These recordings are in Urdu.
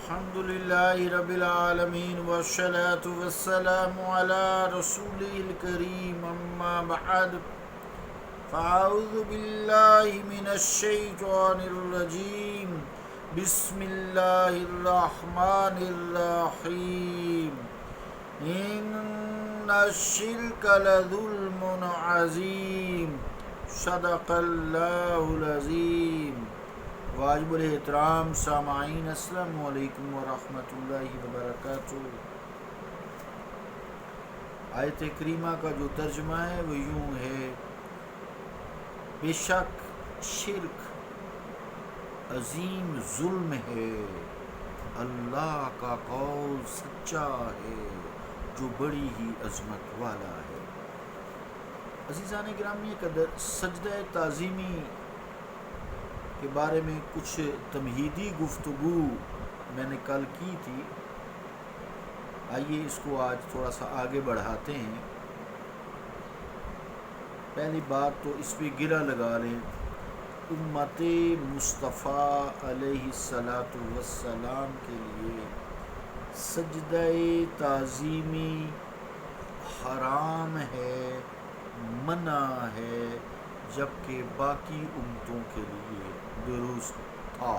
الحمد لله رب العالمين والصلاة والسلام على رسوله الكريم أما بعد فأعوذ بالله من الشيطان الرجيم بسم الله الرحمن الرحيم إن الشرك لظلم عظيم صدق الله العظيم. واجب الاحترام سامعین السلام علیکم ورحمۃ اللہ وبرکاتہ. آیت کریمہ کا جو ترجمہ ہے وہ یوں ہے: بے شک شرک عظیم ظلم ہے، اللہ کا قول سچا ہے جو بڑی ہی عظمت والا ہے. عزیزان گرامی قدر، سجدہ تعظیمی کے بارے میں کچھ تمہیدی گفتگو میں نے کل کی تھی. آئیے اس کو آج تھوڑا سا آگے بڑھاتے ہیں. پہلی بات تو اس پہ گرہ لگا لیں، امت مصطفیٰ علیہ السلام کے لیے سجدہ تعظیمی حرام ہے، منع ہے، جبکہ باقی امتوں کے لیے درست تھا.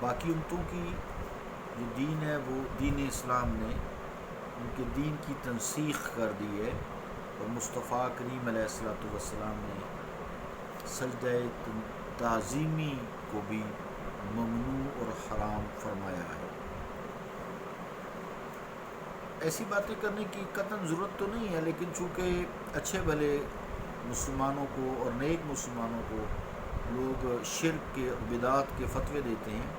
باقی امتوں کی جو دین ہے وہ دین اسلام نے ان کے دین کی تنسیخ کر دی ہے، اور مصطفیٰ کریم علیہ السلام نے سجدہ تعظیمی کو بھی ممنوع اور حرام فرمایا ہے. ایسی باتیں کرنے کی قطعاً ضرورت تو نہیں ہے، لیکن چونکہ اچھے بھلے مسلمانوں کو اور نیک مسلمانوں کو لوگ شرک کے اور بدعات کے فتوے دیتے ہیں،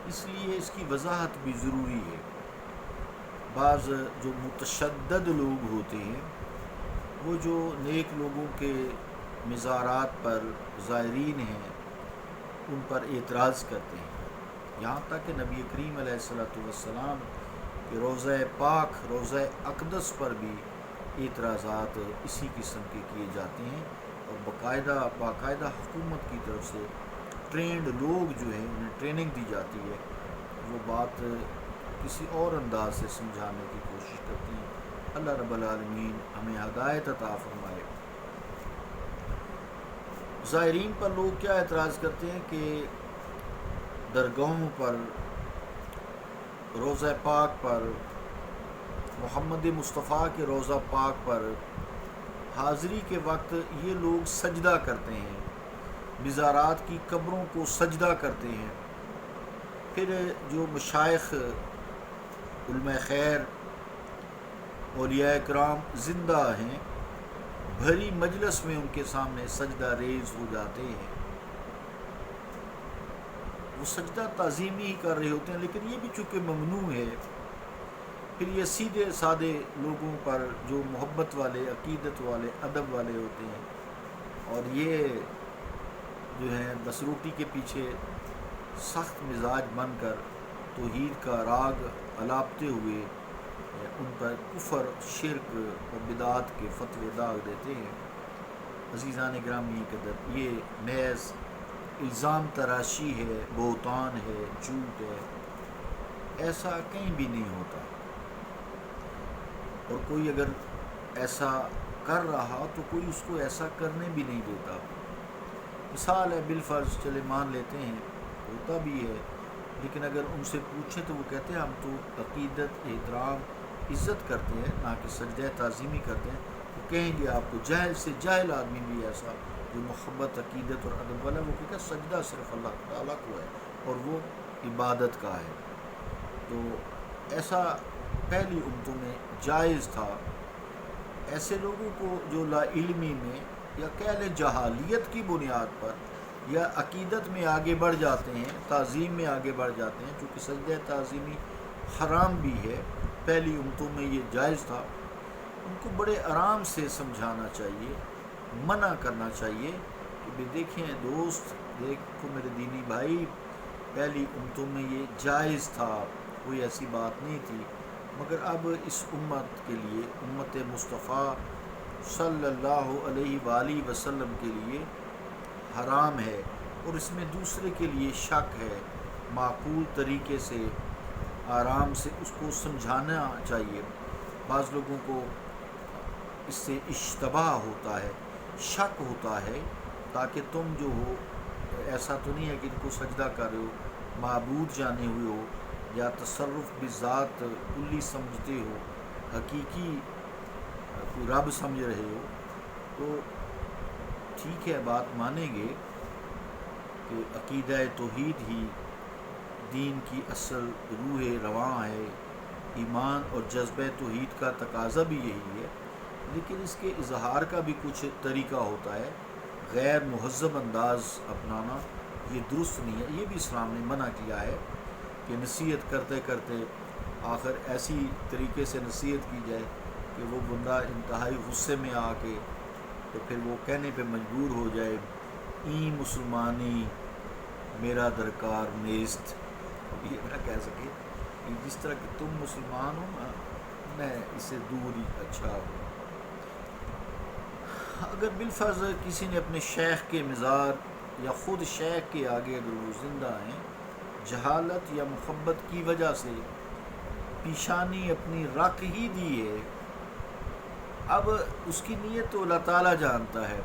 اس لیے اس کی وضاحت بھی ضروری ہے. بعض جو متشدد لوگ ہوتے ہیں وہ جو نیک لوگوں کے مزارات پر زائرین ہیں ان پر اعتراض کرتے ہیں، یہاں تک کہ نبی کریم علیہ السلام کہ روضہ پاک، روضہ اقدس پر بھی اعتراضات اسی قسم کے کیے جاتے ہیں، اور باقاعدہ حکومت کی طرف سے ٹرینڈ لوگ جو ہیں انہیں ٹریننگ دی جاتی ہے، وہ بات کسی اور انداز سے سمجھانے کی کوشش کرتے ہیں. اللہ رب العالمین ہمیں ہدایت عطا فرمائے. زائرین پر لوگ کیا اعتراض کرتے ہیں کہ درگاہوں پر، روضہ پاک پر، محمد مصطفیٰ کے روضہ پاک پر حاضری کے وقت یہ لوگ سجدہ کرتے ہیں، مزارات کی قبروں کو سجدہ کرتے ہیں. پھر جو مشائخ، علماء خیر، اولیاء کرام زندہ ہیں، بھری مجلس میں ان کے سامنے سجدہ ریز ہو جاتے ہیں. وہ سجدہ تعظیمی ہی کر رہے ہوتے ہیں، لیکن یہ بھی چونکہ ممنوع ہے، پھر یہ سیدھے سادے لوگوں پر جو محبت والے، عقیدت والے، ادب والے ہوتے ہیں، اور یہ جو ہیں بس روٹی کے پیچھے سخت مزاج بن کر توحید کا راگ الاپتے ہوئے ان پر کفر، شرک اور بدعات کے فتوے داغ دیتے ہیں. عزیزان گرامی قدر، یہ محض الزام تراشی ہے، بہتان ہے، جھوٹ ہے. ایسا کہیں بھی نہیں ہوتا، اور کوئی اگر ایسا کر رہا تو کوئی اس کو ایسا کرنے بھی نہیں دیتا. مثال ہے، بالفرض چلے مان لیتے ہیں، ہوتا بھی ہے، لیکن اگر ان سے پوچھیں تو وہ کہتے ہیں ہم تو عقیدت، احترام، عزت کرتے ہیں، نہ کہ سجدہ تعظیمی کرتے ہیں. وہ کہیں گے آپ کو، جاہل سے جاہل آدمی بھی ایسا جو محبت، عقیدت اور ادب والا، وہ کہتا ہے سجدہ صرف اللہ تعالیٰ کو ہے اور وہ عبادت کا ہے. تو ایسا پہلی امتوں میں جائز تھا. ایسے لوگوں کو جو لا علمی میں یا کہہ لیں جہالیت کی بنیاد پر یا عقیدت میں آگے بڑھ جاتے ہیں، تعظیم میں آگے بڑھ جاتے ہیں، چونکہ سجدہ تعظیمی حرام بھی ہے، پہلی امتوں میں یہ جائز تھا، ان کو بڑے آرام سے سمجھانا چاہیے، منع کرنا چاہیے کہ بھی دیکھیں دوست، دیکھو میرے دینی بھائی، پہلی امتوں میں یہ جائز تھا، کوئی ایسی بات نہیں تھی، مگر اب اس امت کے لیے، امت مصطفیٰ صلی اللہ علیہ وآلہ وسلم کے لیے حرام ہے، اور اس میں دوسرے کے لیے شک ہے معقول طریقے سے آرام سے اس کو سمجھانا چاہیے. بعض لوگوں کو اس سے اشتباہ ہوتا ہے، شک ہوتا ہے، تاکہ تم جو ہو ایسا تو نہیں ہے کہ ان کو سجدہ کر رہے ہو، معبود جانے ہوئے ہو یا تصرف بذات کلی سمجھتے ہو، حقیقی کوئی رب سمجھ رہے ہو. تو ٹھیک ہے، بات مانیں گے کہ عقیدہ توحید ہی دین کی اصل روح رواں ہے، ایمان اور جذبہ توحید کا تقاضا بھی یہی ہے. لیکن اس کے اظہار کا بھی کچھ طریقہ ہوتا ہے. غیر مہذب انداز اپنانا یہ درست نہیں ہے. یہ بھی اسلام نے منع کیا ہے کہ نصیحت کرتے کرتے آخر ایسی طریقے سے نصیحت کی جائے کہ وہ بندہ انتہائی غصے میں آ کے تو پھر وہ کہنے پہ مجبور ہو جائے ای مسلمانی میرا درکار نیست. یہ نہ کہہ سکے کہ جس طرح کہ تم مسلمان ہو نا، میں اسے دور ہی اچھا ہوں. اگر بالفرض کسی نے اپنے شیخ کے مزار یا خود شیخ کے آگے اگر وہ زندہ ہیں، جہالت یا محبت کی وجہ سے پیشانی اپنی رکھ ہی دی ہے، اب اس کی نیت تو اللہ تعالیٰ جانتا ہے.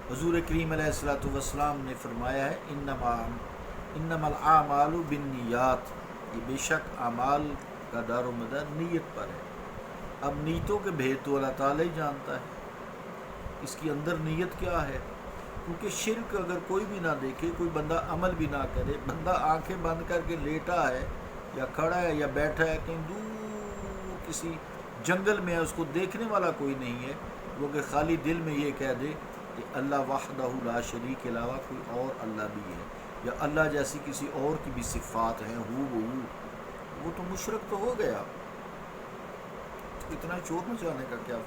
حضور کریم علیہ الصلوۃ والسلام نے فرمایا ہے انما الاعمال بالنیات، یہ بے شک اعمال کا دار و مدار نیت پر ہے. اب نیتوں کے بھید تو اللہ تعالیٰ ہی جانتا ہے، اس کی اندر نیت کیا ہے. کیونکہ شرک اگر کوئی بھی نہ دیکھے، کوئی بندہ عمل بھی نہ کرے، بندہ آنکھیں بند کر کے لیٹا ہے یا کھڑا ہے یا بیٹھا ہے کہیں دور کسی جنگل میں ہے، اس کو دیکھنے والا کوئی نہیں ہے، وہ کہ خالی دل میں یہ کہہ دے کہ اللہ وحدہ لا شریک کے علاوہ کوئی اور اللہ بھی ہے، یا اللہ جیسی کسی اور کی بھی صفات ہیں وہ تو مشرک تو ہو گیا. اتنا شور مچانے کا کیا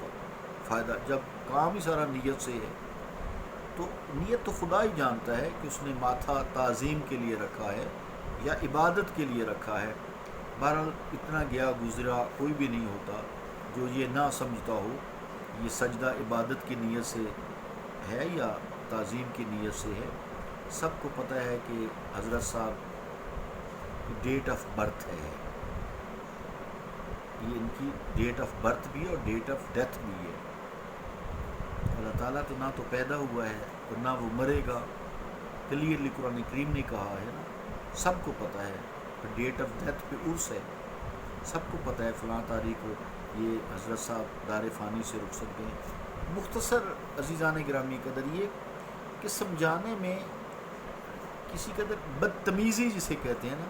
فائدہ جب کام ہی سارا نیت سے ہے. تو نیت تو خدا ہی جانتا ہے کہ اس نے ماتھا تعظیم کے لیے رکھا ہے یا عبادت کے لیے رکھا ہے. بہرحال اتنا گیا گزرا کوئی بھی نہیں ہوتا جو یہ نہ سمجھتا ہو یہ سجدہ عبادت کی نیت سے ہے یا تعظیم کی نیت سے ہے. سب کو پتہ ہے کہ حضرت صاحب کی ڈیٹ آف برتھ ہے، یہ ان کی ڈیٹ آف برتھ بھی ہے اور ڈیٹ آف ڈیتھ بھی ہے. اللہ تعالیٰ تو نہ تو پیدا ہوا ہے اور نہ وہ مرے گا، کلیئرلی قرآن کریم نے کہا ہے نا. سب کو پتہ ہے ڈیٹ آف ڈیتھ پہ عرس ہے، سب کو پتہ ہے فلاں تاریخ کو یہ حضرت صاحب دار فانی سے رخصت گئے. مختصر عزیزان گرامی قدر یہ کہ سمجھانے میں کسی قدر بدتمیزی جسے کہتے ہیں نا،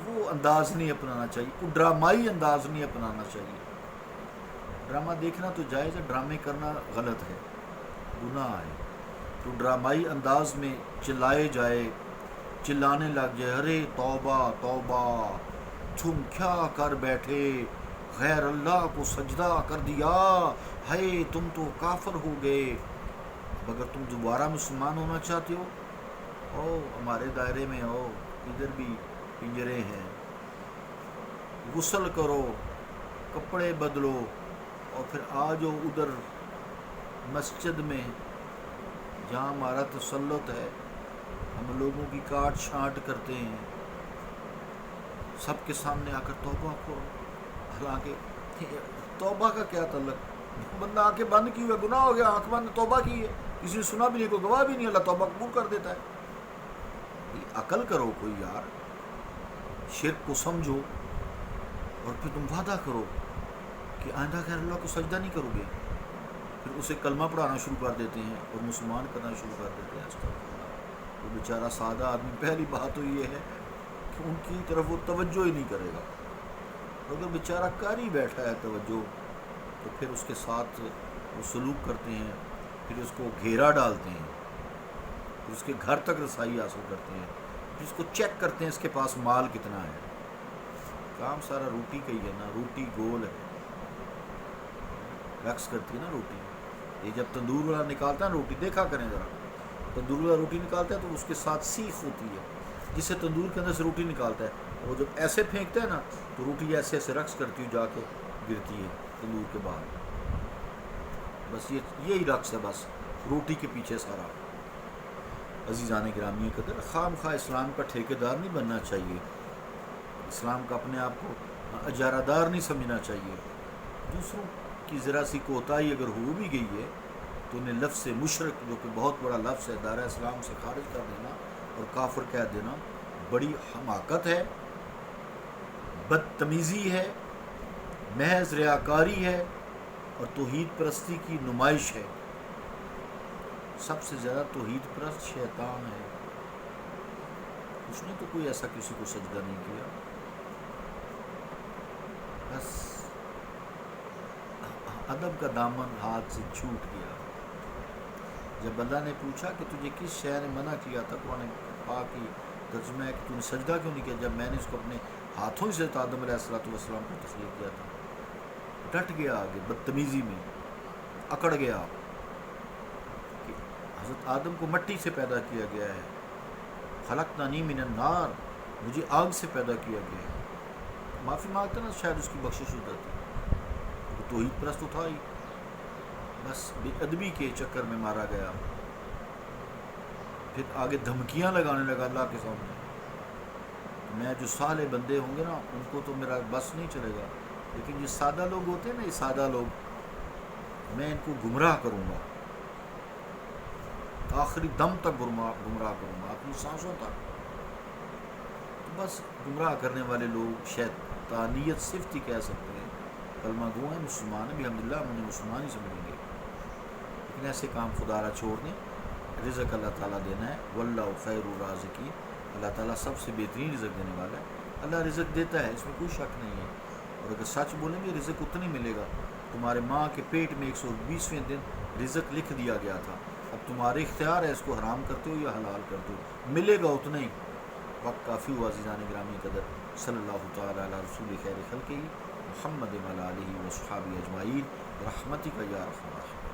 وہ انداز نہیں اپنانا چاہیے، وہ ڈرامائی انداز نہیں اپنانا چاہیے. ڈرامہ دیکھنا تو جائز ہے، ڈرامے کرنا غلط ہے، گناہ ہے. تو ڈرامائی انداز میں چلائے جائے، چلانے لگ جائے ارے توبہ توبہ تم کیا کر بیٹھے، غیر اللہ کو سجدہ کر دیا، ہے تم تو کافر ہو گئے. اگر تم دوبارہ مسلمان ہونا چاہتے ہو ہمارے دائرے میں ہو، ادھر بھی پنجرے ہیں، غسل کرو، کپڑے بدلو اور پھر آ جاؤ ادھر مسجد میں جہاں ہمارا تسلط ہے، ہم لوگوں کی کاٹ چھانٹ کرتے ہیں، سب کے سامنے آ کر توبہ کرو. حالانکہ توبہ کا کیا تعلق، بندہ آنکھیں بند کی ہوئے گناہ ہو گیا، آنکھ بند توبہ کی ہے، کسی نے سنا بھی نہیں، کوئی گواہ بھی نہیں، اللہ توبہ قبول کر دیتا ہے. عقل کرو کوئی یار، شرک کو سمجھو اور پھر تم وعدہ کرو کہ آئندہ غیر اللہ کو سجدہ نہیں کرو گے. پھر اسے کلمہ پڑھانا شروع کر دیتے ہیں اور مسلمان کرنا شروع کر دیتے ہیں. استغفراللہ. وہ بیچارہ سادہ آدمی، پہلی بات تو یہ ہے کہ ان کی طرف وہ توجہ ہی نہیں کرے گا. اگر بیچارہ کر ہی بیٹھا ہے توجہ تو پھر اس کے ساتھ وہ سلوک کرتے ہیں، پھر اس کو گھیرا ڈالتے ہیں، پھر اس کے گھر تک رسائی حاصل کرتے ہیں، پھر اس کو چیک کرتے ہیں اس کے پاس مال کتنا ہے. کام سارا روٹی کا ہی ہے نا، روٹی گول ہے، رقص کرتی ہے نا روٹی. یہ جب تندور والا نکالتا ہے روٹی، دیکھا کریں ذرا، تندور والا روٹی نکالتا ہے تو اس کے ساتھ سیخ ہوتی ہے جس سے تندور کے اندر سے روٹی نکالتا ہے. وہ جب ایسے پھینکتا ہے نا تو روٹی ایسے ایسے رقص کرتی ہوئی جا کے گرتی ہے تندور کے باہر. بس یہی رقص ہے، بس روٹی کے پیچھے سارا. عزیزان گرامی قدر، خام خواہ اسلام کا ٹھیکیدار نہیں بننا چاہیے، اسلام کا اپنے آپ کو اجارہ دار نہیں سمجھنا چاہیے. دوسروں کی ذرا سی کوتاہی اگر ہو بھی گئی ہے تو انہیں لفظ مشرک، جو کہ بہت بڑا لفظ ہے، دائرہ اسلام سے خارج کر دینا اور کافر کہہ دینا بڑی حماقت ہے، بدتمیزی ہے، محض ریاکاری ہے اور توحید پرستی کی نمائش ہے. سب سے زیادہ توحید پرست شیطان ہے، اس نے تو کوئی ایسا کسی کو سجدہ نہیں کیا. بس ادب کا دامن ہاتھ سے چھوٹ گیا. جب اللہ نے پوچھا کہ تجھے کس شے نے منع کیا تھا، قرآن پاک کی ترجمہ ہے کہ تو نے سجدہ کیوں نہیں کیا، جب میں نے اس کو اپنے ہاتھوں سے آدم علیہ السلام کو تخلیق کیا تھا. ڈٹ گیا آگے بدتمیزی میں، اکڑ گیا کہ حضرت آدم کو مٹی سے پیدا کیا گیا ہے، خلقتنی من النار، مجھے آگ سے پیدا کیا گیا ہے. معافی مانگتا نا، شاید اس کی بخشش ہو جاتی. وہ توحید پرست تو تھا ہی، بس بے ادبی کے چکر میں مارا گیا. پھر آگے دھمکیاں لگانے لگا اللہ کے سامنے، میں جو صالح بندے ہوں گے نا ان کو تو میرا بس نہیں چلے گا، لیکن یہ سادہ لوگ ہوتے ہیں نا، یہ سادہ لوگ، میں ان کو گمراہ کروں گا، آخری دم تک گمراہ کروں گا، اپنی سانسوں تک. تو بس گمراہ کرنے والے لوگ شیطانیت صفت ہی کہہ سکتے ہیں، کلمہ گو ہیں، مسلمان ہیں، الحمدللہ ہم انہیں مسلمان ہی سمجھیں گے. لیکن ایسے کام خدا را چھوڑ دیں. رزق اللہ تعالیٰ دینا ہے، واللہ خیر الرازقین، اللہ تعالیٰ سب سے بہترین رزق دینے والا ہے. اللہ رزق دیتا ہے، اس میں کوئی شک نہیں ہے. اور اگر سچ بولیں گے رزق اتنا ہی ملے گا. تمہارے ماں کے پیٹ میں 120ویں دن رزق لکھ دیا گیا تھا، اب تمہارے اختیار ہے اس کو حرام کرتے ہو یا حلال کرتے ہو، ملے گا اتنا ہی. وقت کافی ہوا عزیزان گرامی قدر. صلی اللہ تعالیٰ علی رسول خیر خلقہ محمد وعلی آلہ وصحبہ اجمعین برحمتک یا ارحم الراحمین.